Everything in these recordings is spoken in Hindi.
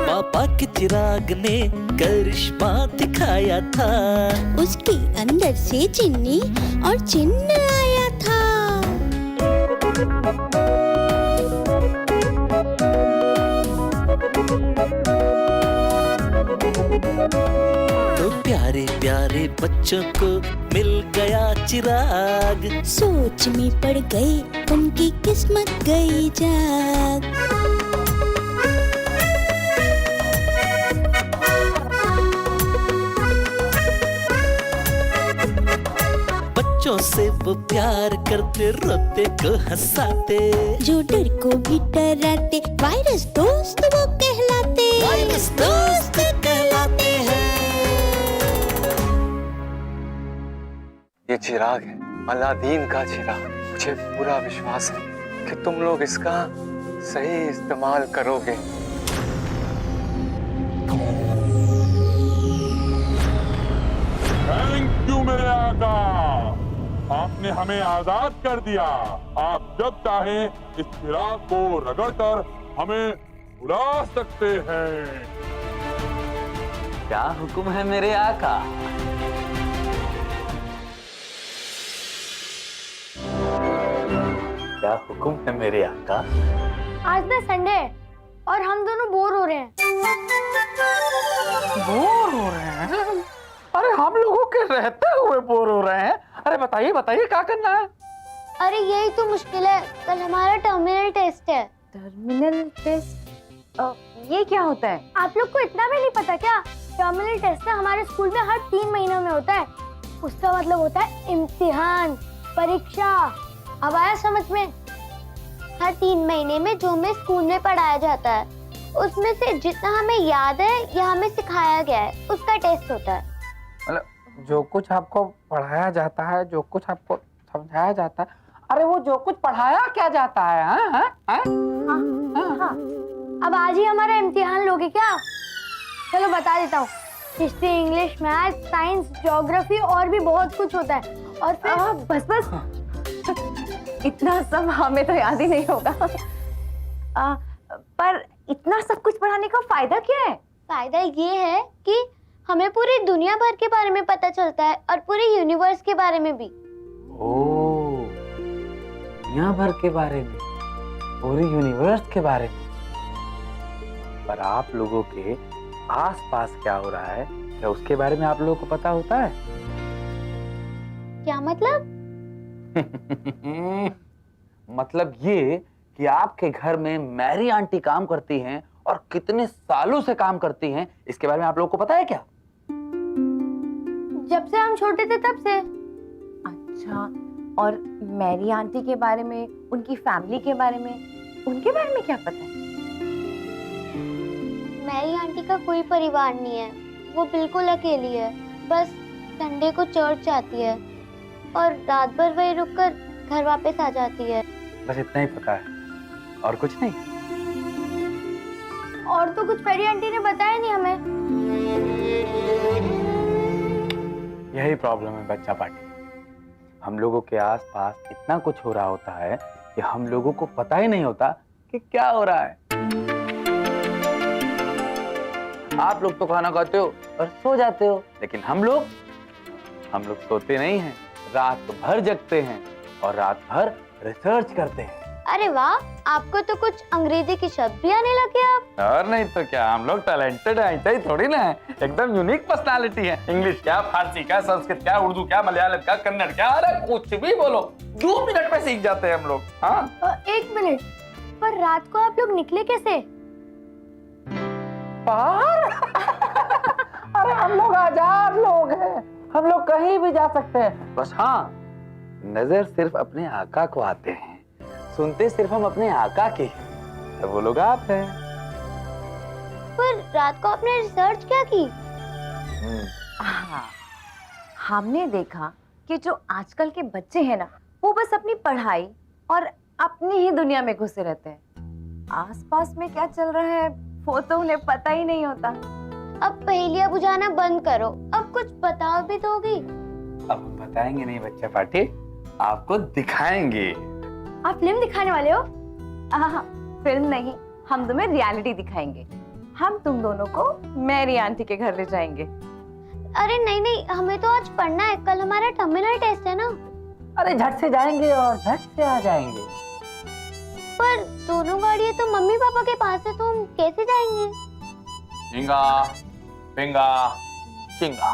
पापा के चिराग ने करिश्मा दिखाया था, उसके अंदर से चिन्नी और चिन्ह आया था। तो प्यारे प्यारे बच्चों को मिल गया चिराग, सोच में पड़ गई उनकी किस्मत गई जाग। बच्चों से वो प्यार करते, रोते को हंसाते, जो डर को भी डराते, वायरस दोस्त वो कहलाते, वायरस दोस्त कहलाते हैं। ये चिराग है, अलादीन का चिराग। मुझे पूरा विश्वास है कि तुम लोग इसका सही इस्तेमाल करोगे। थैंक यू मेरे आका, आपने हमें आजाद कर दिया। आप जब चाहें इस चिराग को रगड़कर हमें बुला सकते हैं। क्या हुक्म है मेरे आका? क्या हुक्म है मेरे आका? आज ना संडे है और हम दोनों बोर हो रहे हैं। बोर हो रहे हैं? अरे हम लोगों के रहते हुए बोर हो रहे हैं? अरे बताइए बताइए क्या करना है? अरे यही तो मुश्किल है, कल हमारा टर्मिनल टेस्ट है। Terminal test? ये क्या होता है? आप लोग को इतना भी नहीं पता क्या? टर्मिनल टेस्ट ना हमारे स्कूल में हर 3 महीनों में होता है। उसका मतलब होता है इम्तिहान, परीक्षा। अब आया समझ में? हर 3 महीने में जो हमें स्कूल में पढ़ाया जाता है, उसमें से जितना हमें याद है या हमें सिखाया गया है, उसका टेस्ट होता है। मतलब जो कुछ आपको पढ़ाया जाता है, जो कुछ आपको समझाया जाता है, अरे वो जो कुछ पढ़ाया क्या जाता है? हाँ? अब आज ही हमारा इम्तिहान लोगे क्या? चलो बता देता हूँ। History, English, math, science, geography और भी बहुत कुछ होता है। और फिर बस बस इतना सब हमें तो याद ही नहीं होगा। पर इतना सब कुछ पढ़ाने का फायदा क्या है? फायदा ये है कि हमें पूरी दुनिया भर के बारे में पता चलता है और पूरे यूनिवर्स के बारे में भी। ओह, दुनिया भर के बारे में, पूरी यूनिवर्स के बारे में। पर आप लोगों के आसपास क्या हो रहा है, क्या उसके बारे में आप लोगों को पता होता है? क्या मतलब? मतलब ये कि आपके घर में मैरी आंटी काम करती हैं और कितने सालों से काम करती हैं, इसके बारे में आप लोगों को पता है क्या? जब से हम छोटे थे तब से। अच्छा, और मैरी आंटी के बारे में, उनकी फैमिली के बारे में, उनके बारे में क्या पता है? मैरी आंटी का कोई परिवार नहीं है, वो बिल्कुल अकेली है। बस संडे को चर्च जाती है और रात भर वही रुककर घर वापस आ जाती है। बस इतना ही पता है और कुछ नहीं? और तो कुछ मैरी आंटी ने बताया नहीं हमें। यही प्रॉब्लम है बच्चा पार्टी। हम लोगों के आसपास इतना कुछ हो रहा होता है कि हम लोगों को पता ही नहीं होता कि क्या हो रहा है। आप लोग तो खाना खाते हो और सो जाते हो, लेकिन हम लोग सोते नहीं हैं, रात भर जगते हैं और रात भर रिसर्च करते हैं। अरे वाह, आपको तो कुछ अंग्रेजी के शब्द भी आने लगे अब। और नहीं तो क्या, हम लोग टैलेंटेड हैं, ऐसा ही थोड़ी ना है, एकदम यूनिक पर्सनालिटी है। इंग्लिश क्या, फारसी क्या, संस्कृत क्या, उर्दू क्या, मलयालम क्या, कन्नड़ क्या, अरे कुछ भी बोलो, 2 मिनट में सीख जाते हैं हम लोग। हाँ, 1 मिनट, पर रात को आप लोग निकले कैसे? बाहर? अरे हम लोग आजाद लोग हैं, हम लोग कहीं भी जा सकते हैं। बस हाँ, नजर सिर्फ अपने आका को आते हैं, सुनते सिर्फ हम अपने आका की हैं, तो वो लोग आप हैं। पर रात को आपने रिसर्च क्या की? हाँ, हमने देखा कि जो आजकल के बच्चे हैं ना, वो बस अपनी पढ़ाई और अपनी ही दुनिया में घुसे रहते हैं। आसपास में क्या चल रहा है वो तो उन्हें पता ही नहीं होता। अब पहेलियां बुझाना बंद करो, अब कुछ बताओ भी दोगी? अब हम बताएंगे नहीं बच्चा पार्टी, आपको दिखाएंगे। आप फिल्म दिखाने वाले हो? हाँ, फिल्म नहीं, हम तुम्हें रियलिटी दिखाएंगे। हम तुम दोनों को मेरी आंटी के घर ले जाएंगे। अरे नहीं नहीं, हमें तो आज पढ़ना है, कल हमारा टर्मिनल टेस्ट है ना। अरे झट से जाएंगे और झट से आ जाएंगे। पर दोनों गाड़ियाँ तो मम्मी पापा के पास है, तो हम कैसे जाएंगे? झिंगा पिंगा चिंगा,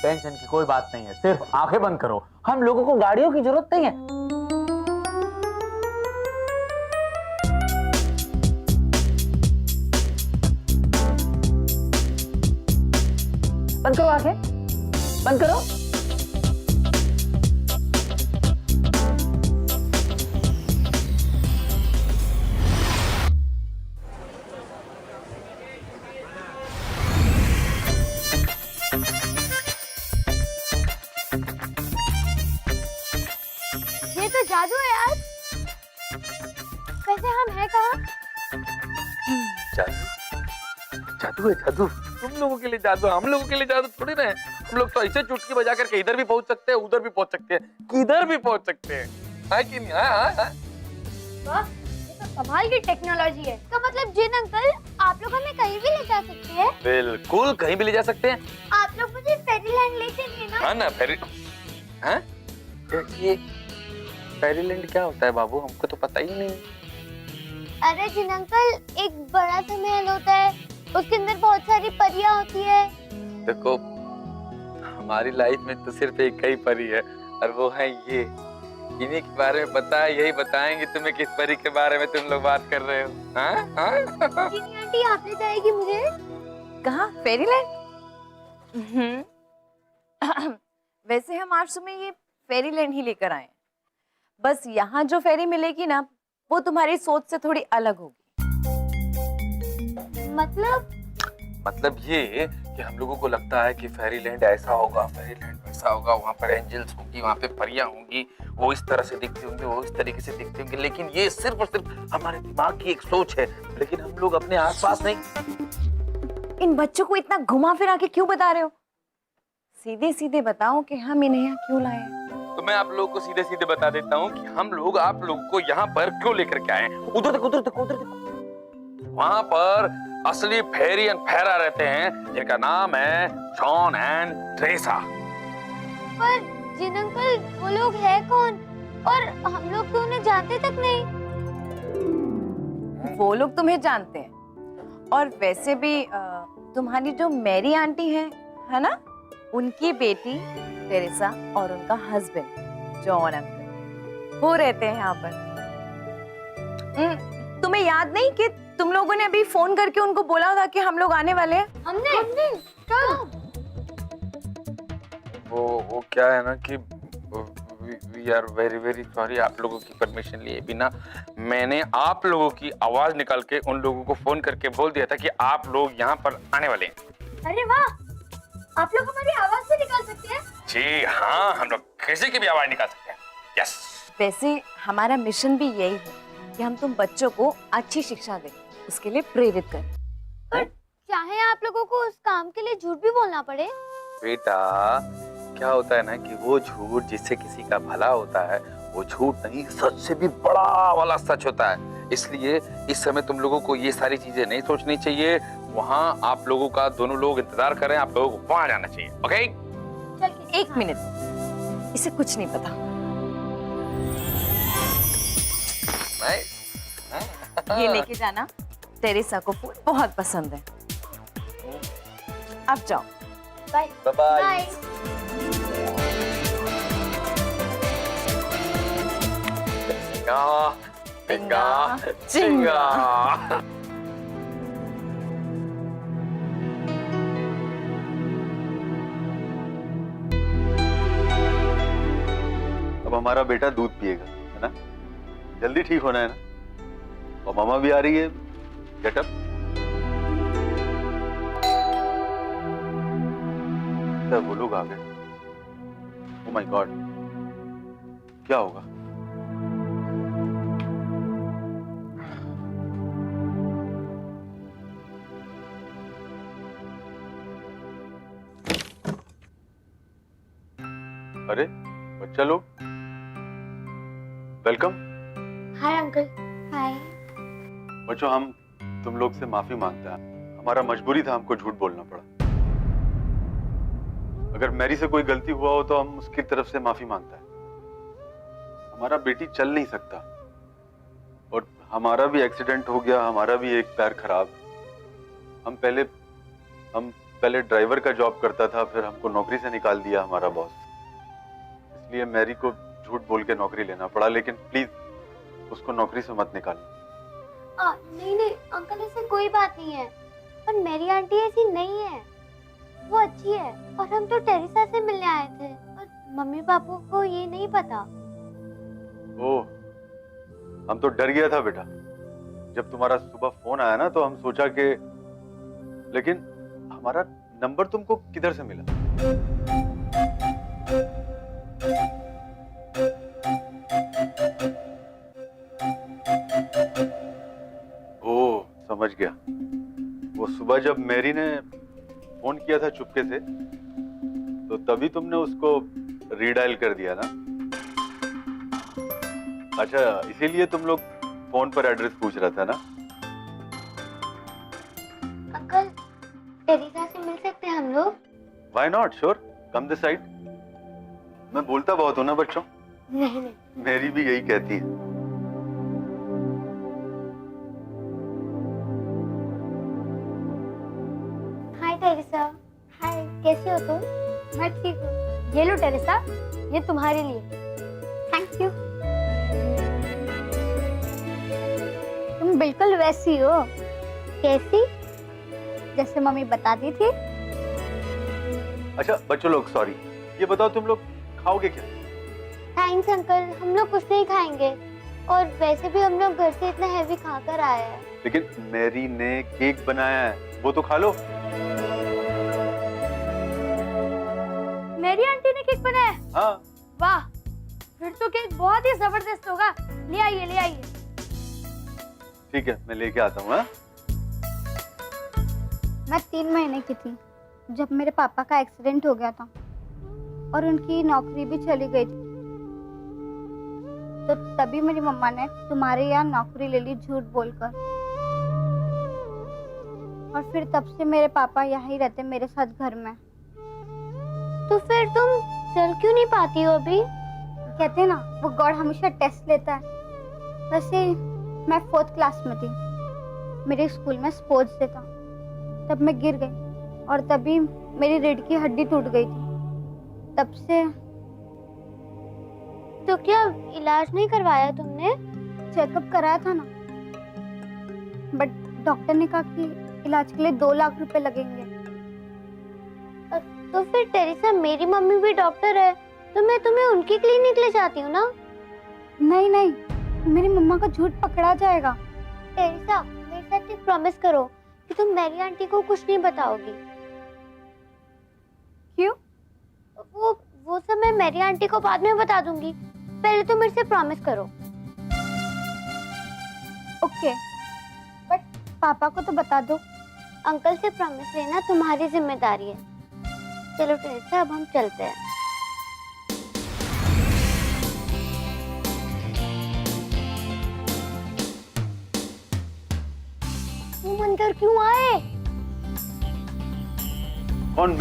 टेंशन की कोई बात नहीं है, सिर्फ आंखें बंद करो। हम लोगों को गाड़ियों की जरूरत नहीं है। बंद करो आंखें, बंद करो। ये तो जादू है यार। वैसे हम हैं कहाँ? जादू है जादू। तुम लोगों के लिए जादू, हम लोगों के लिए जादू थोड़ी ना है। हम लोग तो ऐसे चुटकी बजा करके इधर भी पहुंच सकते हैं, उधर भी पहुंच सकते हैं, किधर भी पहुंच सकते हैं, है कि नहीं? हाँ। वाह, ये तो कमाल की टेक्नोलॉजी है। तो मतलब जिन अंकल, आप लोग हमें कहीं भी ले जा सकते हैं? बिल्कुल, कहीं भी ले जा सकते हैं। आप लोग मुझे फेरीलैंड ले चलिए ना। हाँ ना, हाँ? ये फेरीलैंड क्या होता है बाबू? हमको तो पता ही नहीं। अरे जिन अंकल, एक बड़ा सा महल होता है, उसके अंदर बहुत सारी परियां होती है। देखो, हमारी लाइफ में तो सिर्फ एक ही परी है, और वो है ये। इन्हीं के बारे में पता है, यही बताएंगे तुम्हें किस परी के बारे में तुम लोग बात कर रहे हो। हाँ? जिनी आंटी, आप ले जाएगी मुझे? कहाँ? फेरीलैंड? वैसे हम आज तुम्हें ये फेरीलैंड ही लेकर आए हैं। बस यहाँ जो फेरी मिलेगी ना, वो तुम्हारी सोच से थोड़ी अलग होगी। मतलब ये कि हम लोगों को लगता है कि फेरीलैंड ऐसा होगा, फेरीलैंड वैसा होगा, वहाँ पर एंजल्स होंगी, वहाँ पे परियां होंगी, वो इस तरह से दिखती होंगी, वो इस तरीके से दिखती होंगी। लेकिन ये सिर्फ और सिर्फ हमारे दिमाग की एक सोच है, लेकिन हम लोग अपने आसपास नहीं। इन बच्चों को इतना घुमा फिरा के क्यों बता रहे हो? सीधे सीधे बताओ कि हम इन्हें यहाँ क्यों लाए हैं। तो मैं आप लोगों को सीधे सीधे बता देता हूँ कि हम लोग आप लोगों को यहाँ पर क्यों लेकर के आए। उधर देखो, उधर देखो, उधर देखो। वहाँ पर असली फेरी एंड फेरा रहते हैं, जिनका नाम है जॉन एंड ट्रेसा। पर जिन अंकल, वो लोग है कौन? और हम लोग तो उन्हें जानते तक नहीं। वो लोग तुम्हें जानते हैं, और वैसे भी तुम्हारी जो मैरी आंटी है ना, उनकी बेटी टेरेसा और उनका हस्बैंड जॉन अंकल, वो रहते हैं यहाँ पर। तुम्हें याद नहीं कि तुम लोगों ने अभी फोन करके उनको बोला था कि हम लोग आने वाले हैं? हमने कब? वो क्या है ना कि we are very very sorry. आप लोगों की परमिशन लिए बिना मैंने आप लोगों की आवाज निकाल के उन लोगों को फोन करके बोल दिया था कि आप लोग यहाँ पर आने वाले हैं। अरे वाह, आप लोग हमारी आवाज भी निकाल सकते हैं? जी हाँ, हम लोग किसी की भी आवाज निकाल सकते हैं। यस। वैसे हमारा मिशन भी यही है कि हम तुम बच्चों को अच्छी शिक्षा दें, उसके लिए प्रेरित करें। पर चाहे आप लोगों को उस काम के लिए झूठ भी बोलना पड़े? बेटा, क्या होता है ना कि वो झूठ जिससे किसी का भला होता है, वो झूठ नहीं, सच से भी बड़ा वाला सच होता है। इसलिए इस समय तुम लोगों को ये सारी चीजें नहीं सोचनी चाहिए। वहाँ आप लोगों का दोनों लोग इंतजार करें, आप लोगों को वहाँ जाना चाहिए। ओके? एक मिनट, इसे कुछ नहीं पता। ये लेके जाना, टेरेसा को फूल बहुत पसंद है। अब जाओ। Bye bye. पिंगा चिंगा। अब हमारा बेटा दूध पिएगा, है ना? जल्दी ठीक होना है ना? और मामा भी आ रही है। Get up. वो लोग आ गए। ओह माय गॉड, क्या होगा? अरे बच्चा लोग, वेलकम। Hi uncle. हाय। बच्चों, हम तुम लोग से माफी मांगते हैं। हमारा मजबूरी था, हमको झूठ बोलना पड़ा। अगर मैरी से कोई गलती हुआ हो तो हम उसकी तरफ से माफी मांगते हैं। हमारा बेटी चल नहीं सकता और हमारा भी एक्सीडेंट हो गया, हमारा भी एक पैर खराब। हम पहले ड्राइवर का जॉब करता था, फिर हमको नौकरी से निकाल दिया हमारा बॉस। इसलिए मैरी को झूठ बोल के नौकरी लेना पड़ा। लेकिन प्लीज उसको नौकरी से मत निकालना। नहीं नहीं अंकल, ऐसे कोई बात नहीं है। पर मेरी आंटी ऐसी नहीं है, वो अच्छी है। और हम तो टेरेसा से मिलने आए थे और मम्मी पापा को ये नहीं पता। ओह, हम तो डर गया था बेटा। जब तुम्हारा सुबह फोन आया ना तो हम सोचा कि, लेकिन हमारा नंबर तुमको किधर से मिला? ओह, समझ गया। वो सुबह जब मैरी ने फोन किया था चुपके से, तो तभी तुमने उसको रीडायल कर दिया ना? अच्छा, इसीलिए तुम लोग फोन पर एड्रेस पूछ रहा था ना? अंकल, टेरेसा से मिल सकते हैं हम लोग? Why not? Sure, come this side. मैं बोलता बहुत हूँ ना बच्चों। नहीं नहीं, मेरी भी यही कहती है। हाय टेरेसा। हाय, कैसे हो तुम? मैं ठीक हूँ। ये लो टेरेसा, ये तुम्हारे लिए। Thank you. तुम बिल्कुल वैसी हो। कैसी? जैसे मम्मी बताती थी। अच्छा बच्चों लोग, सॉरी, ये बताओ तुम लोग खाओगे क्या? थैंक्स अंकल, हम लोग कुछ नहीं खाएंगे। और वैसे भी हम लोग घर से इतना हैवी खाकर आए हैं। लेकिन मैरी ने केक बनाया है, वो तो खा लो। मेरी आंटी ने केक बनाया? हाँ। वाह, फिर तो केक बहुत ही जबरदस्त होगा। ले आइए, ले आइए। ठीक है, मैं लेके आता हूँ। मैं 3 महीने की थी जब मेरे पापा का एक्सीडेंट हो गया था और उनकी नौकरी भी चली गई थी। तो तभी मेरी मम्मा ने तुम्हारे यहाँ नौकरी ले ली झूठ बोलकर। और फिर तब से मेरे पापा यहीं रहते मेरे साथ घर में। तो फिर तुम चल क्यों नहीं पाती हो अभी? कहते हैं ना, वो गॉड हमेशा टेस्ट लेता है। वैसे मैं 4th क्लास में थी, मेरे स्कूल में स्पोर्ट्स डे था। तब मैं गिर गई और तभी मेरी रीढ़ की हड्डी टूट गई थी। तब से। तो क्या इलाज नहीं करवाया तुमने? चेकअप कराया था ना, बट डॉक्टर ने कहा कि इलाज के लिए 2 लाख रुपए लगेंगे। तो फिर टेरेसा, मेरी मम्मी भी डॉक्टर है, तो मैं तुम्हें उनकी क्लिनिक ले जाती हूँ ना। नहीं नहीं, मेरी मम्मा का झूठ पकड़ा जाएगा। टेरेसा, मेरे साथ एक प्रॉमिस करो कि तुम मेरी आंटी को कुछ नहीं बताओगी। क्यों? वो सब मैं मेरी आंटी को बाद में बता दूंगी। पहले तो मेरे से प्रॉमिस करो। ओके, बट पापा को तो बता दो। अंकल से प्रॉमिस लेना तुम्हारी जिम्मेदारी है। चलो टेरेसा, अब हम चलते हैं। तुम अंदर क्यों आए? कौन?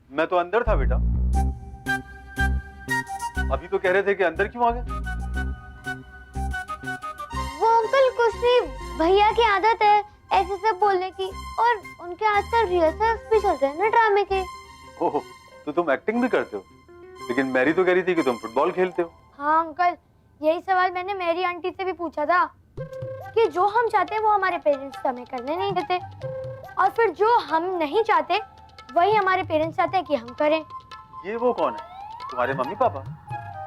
मैं तो अंदर था बेटा। अभी तो कह रहे थे कि अंदर क्यों आ गए? वो अंकल कुछ नहीं, भैया की आदत है ऐसे सब बोलने की। और उनके आजकल रिहर्सल्स भी चल रहे हैं ना ड्रामे के। ओह, तो तुम एक्टिंग भी करते हो? लेकिन मैरी तो कह रही थी कि तुम फुटबॉल खेलते हो। हाँ अंकल, यही सवाल मैंने मेरी आंटी से भी पूछा था कि जो हम चाहते हैं वो हमारे पेरेंट्स हमें करने नहीं देते, और फिर जो हम नहीं चाहते वही हमारे पेरेंट्स चाहते हैं कि हम करें। ये वो कौन है? तुम्हारे मम्मी पापा?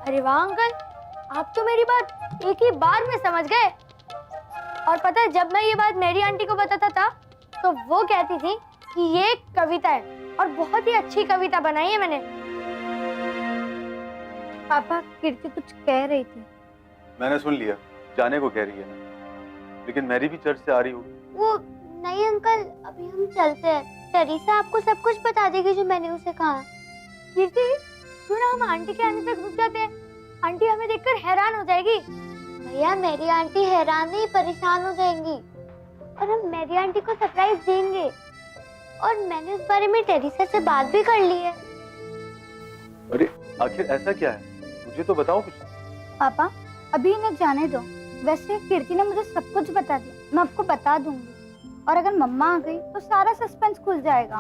अरे वाह अंकल, आप तो मेरी बात एक ही बार में समझ गए। और पता है, जब मैं ये बात मेरी आंटी को बताता था तो वो कहती थी कि ये एक कविता है और बहुत ही अच्छी कविता बनाई है मैंने। पापा, कीर्ति कुछ कह रही थी। मैंने सुन लिया, जाने को कह रही है, लेकिन मैरी भी चर्च से आ रही होगी। वो नहीं अंकल, अभी हम चलते हैं। टेरेसा आपको सब कुछ बता देगी जो मैंने उसे कहा। कीर्ति, क्यों ना हम आंटी के आने तक रुक जाते हैं? आंटी हमें देखकर देखकर हैरान हो जाएगी। भैया मेरी आंटी हैरान नहीं परेशान हो जाएंगी और हम मेरी आंटी को सरप्राइज देंगे। और मैंने उस बारे में टेरिसा से बात भी कर ली है। अरे आखिर ऐसा क्या है, मुझे तो बताओ कुछ। पापा अभी इन्हें जाने दो। वैसे कीर्ति ने मुझे सब कुछ बता दिया, मैं आपको बता दूंगी। और अगर मम्मा आ गई तो सारा सस्पेंस खुल जाएगा।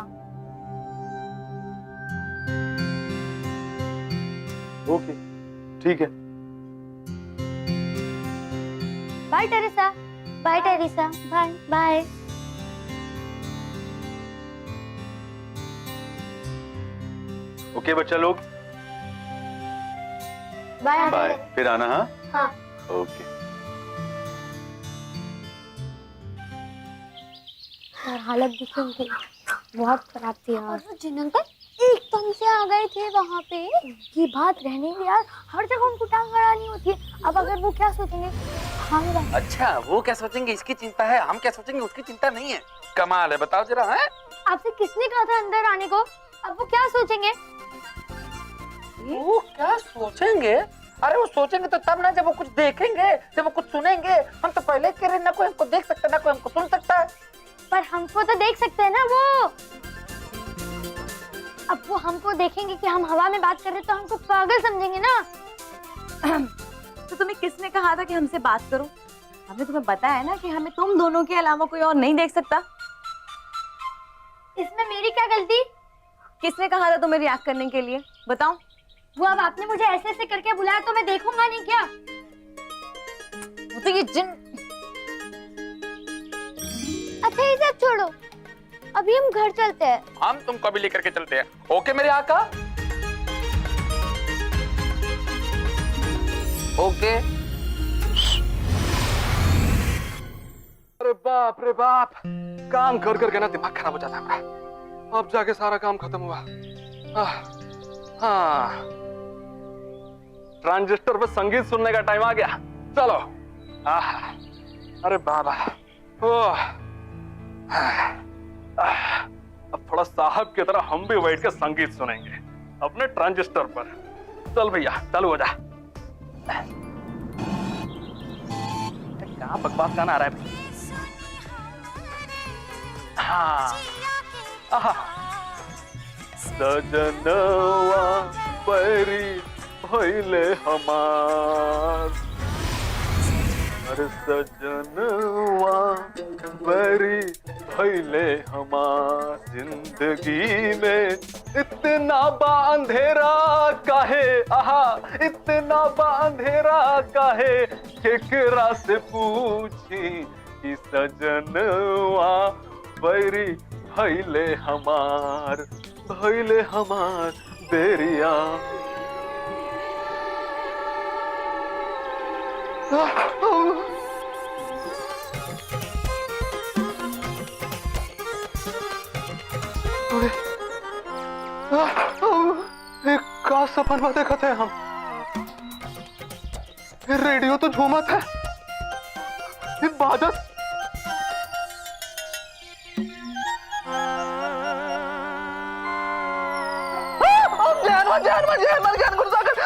ओके ठीक है। Bye Teresa. Bye Teresa. Bye bye. Okay बच्चा लोग, बाय बाय, फिर आना। हाँ हाँ। ओके। यार हालत देखी उनकी, बहुत खराब थी यार। जिन अंकल एकदम से आ गए थे वहाँ पे। ये बात रहने दे यार, हर जगह उनको टांग अड़ानी होती है। अब अगर वो क्या सोचेंगे, हम अच्छा वो क्या सोचेंगे इसकी चिंता है, हम क्या सोचेंगे उसकी चिंता नहीं है। कमाल है, बताओ जरा। है आपसे किसने कहा था अंदर आने को? अब वो क्या सोचेंगे? वो क्या सोचेंगे? अरे वो सोचेंगे तो तब ना जब वो कुछ देखेंगे, जब वो कुछ सुनेंगे। हम तो पहले कह रहे ना कोई हमको देख सकता ना कोई हमको सुन सकता है। पर हमको तो देख सकते हैं ना वो। अब वो हमको देखेंगे कि हम हवा में बात कर रहे तो हमको पागल समझेंगे ना। तो तुम्हें किसने कहा था कि हमसे बात करो? हमने तुम्हें बताया ना कि हमें तुम दोनों के अलावा कोई और नहीं देख सकता। इसमें मेरी क्या गलती? किसने कहा था तुम्हें रिएक्ट करने के लिए, बताओ? वो अब आपने मुझे ऐसे ऐसे करके बुलाया तो मैं देखूंगा नहीं क्या? वो तो ये जिन। अच्छा ये सब छोड़ो, अभी हम घर चलते हैं। हम तुमको भी लेकर के चलते हैं। ओके मेरे आका? ओके। अरे बाप रे बाप, काम कर कर के ना दिमाग खराब हो जाता है हमारा। अब जाके सारा काम खत्म हुआ। हाँ, ट्रांजिस्टर पे संगीत सुनने का टाइम आ गया। चलो। अरे बाबा, अब थोड़ा साहब की तरह हम भी बैठ के संगीत सुनेंगे अपने ट्रांजिस्टर पर। चल भैया चालू हो जा। क्या बकवास गाना आ रहा है? हाँ। सजनवा परी भइले हमार, अरे सजनवा परी भइले हमार। जिंदगी में इतना बा अंधेरा काहे, इतना बा अंधेरा काहे, केकरा से पूछी कि सजनवा परी भइले हमार, भइले हमार बेरिया। का सपन देखा थे हम? रेडियो तो झूमत है, बाजत। जान गुरसागर।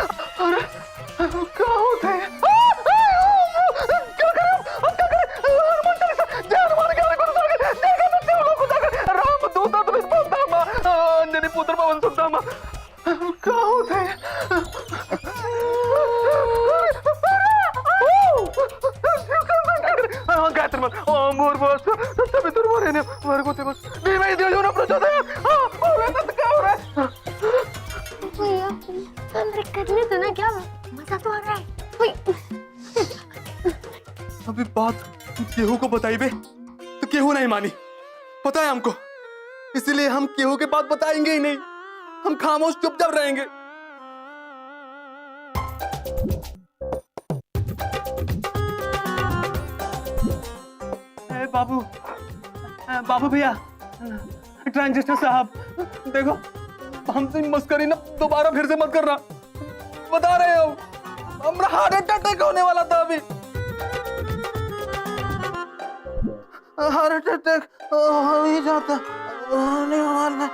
अरे क्या होते हैं? क्या करें? अब क्या करें? जान मार के गुरसागर, देखा बच्चे लोग गुरसागर। राम दूता तुम बोलता अंजनी पुत्र पवन सुनता मा। क्या होते हैं? गायत्री मत मोर बस तभी दूर मोरे ने मार को ते बस नहीं मैं दियो ना प्रचोदन। क्या हो रहा है? भैया तुम कर ले तो ना, क्या मजा तो आ रहा है। अभी बात केहू को बताई बे तो केहू नहीं मानी, पता है हमको। इसीलिए हम केहू के बात बताएंगे ही नहीं, हम खामोश चुपचाप रहेंगे। बाबू, बाबू भैया, ट्रांजिस्टर साहब देखो, हमसे मस्करी ना दोबारा फिर से मत करना, बता रहे हो हमारा हार्ट अटैक होने वाला था। अभी हार्ट अटैक हो ही जाता होने वाला।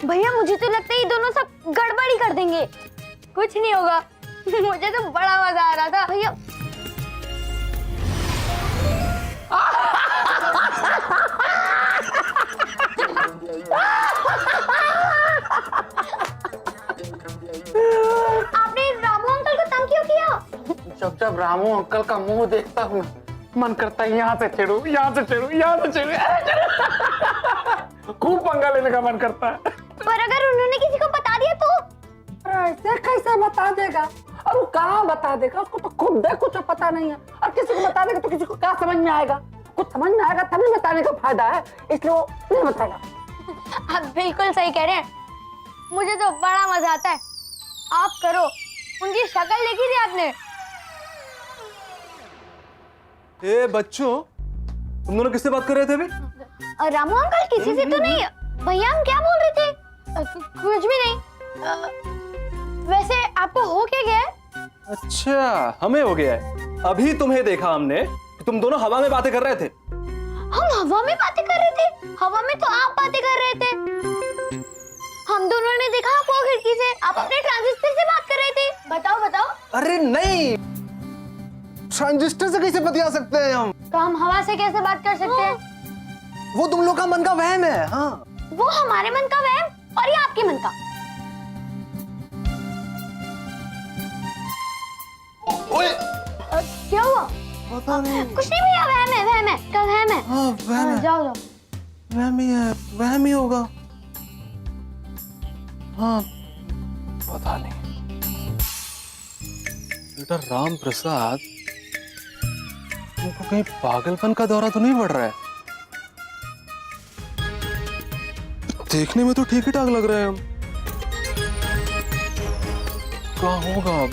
भैया मुझे तो लगता है ये दोनों सब गड़बड़ी कर देंगे। कुछ नहीं होगा। मुझे तो बड़ा मजा आ रहा था भैया। आपने रामू अंकल को तंग क्यों किया? जब जब रामू अंकल का मुंह देखता हूँ मन करता है यहाँ से चिढ़ू, यहाँ से चिढ़ू, यहाँ से चिढ़ू। खूब पंगा लेने का मन करता है। पर अगर उन्होंने किसी को बता दिया तो? ऐसे कैसे बता देगा? और वो कहाँ बता देगा? उसको तो खुद है कुछ पता नहीं है। और किसी को बता देगा तो किसी को क्या समझ में आएगा? कुछ समझ में आएगा तभी बताने का फायदा है, इसलिए वो नहीं बताएगा। आप बिल्कुल सही कह रहे हैं। मुझे तो बड़ा मजा आता है। आप करो। उनकी शक्ल देखी थी आपने? ए बच्चों, तुम दोनों किससे बात कर रहे थे अभी? रामू अंकल किसी से तो नहीं। भैया हम क्या बोल रहे थे? कुछ भी नहीं। वैसे आपको हो क्या गया है? अच्छा, हमें हो गया है। अभी तुम्हें देखा हमने कि तुम दोनों हवा में बातें कर रहे थे। हम हवा में बातें कर रहे थे? हवा में तो आप बातें कर रहे थे। हम दोनों ने देखा आपको खिड़की से। आप अपने ट्रांजिस्टर से बात कर रहे थे। बताओ बताओ। अरे नहीं, ट्रांजिस्टर से कैसे बतिया सकते हैं हम? तो हम हवा से कैसे बात कर सकते हैं? वो तुम लोग का मन का वहम है। हाँ, वो हमारे मन का वहम और ये आपके मन का। ओए, क्या हुआ? पता नहीं। कुछ नहीं भैया, वहम है, वहम है, कल वहम है। हाँ, वहम है। जाओ जाओ। वहम ही है, वहम ही होगा। हाँ, पता नहीं। बेटा राम प्रसाद, तुमको कहीं पागलपन का दौरा तो नहीं पड़ रहा है? देखने में तो ठीक ही ठाक लग रहे हैं हम। क्या होगा अब?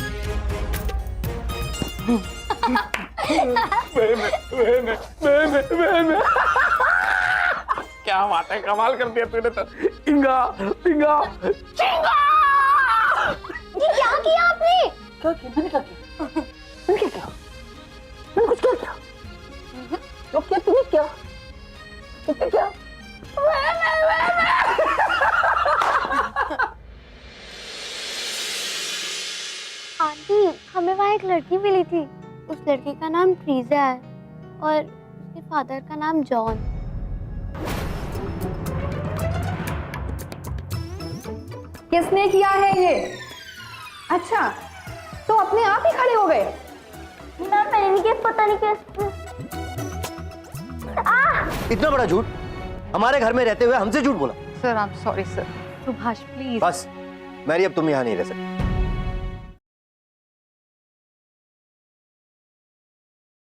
क्या बात है, कमाल कर दिया तूने तो। इंगा, इंगा, चिंगा। ये क्या किया आपने? क्या किया? मैंने क्या किया? मैंने क्या किया? मैंने कुछ क्या किया? तो क्या तूने क्या? तुमने क्या? आंटी, हमें वहाँ एक लड़की मिली थी। उस लड़की का नाम ट्रीजा है और उसके फादर का नाम जॉन। किसने किया है ये? अच्छा, तो अपने आप ही खड़े हो गए? ना मैंने क्या पता नहीं कैसे। इतना बड़ा झूठ हमारे घर में रहते हुए हमसे झूठ बोला। Sir, I am sorry sir. Subhash please. बस मैरी, अब तुम यहाँ नहीं रह सकते।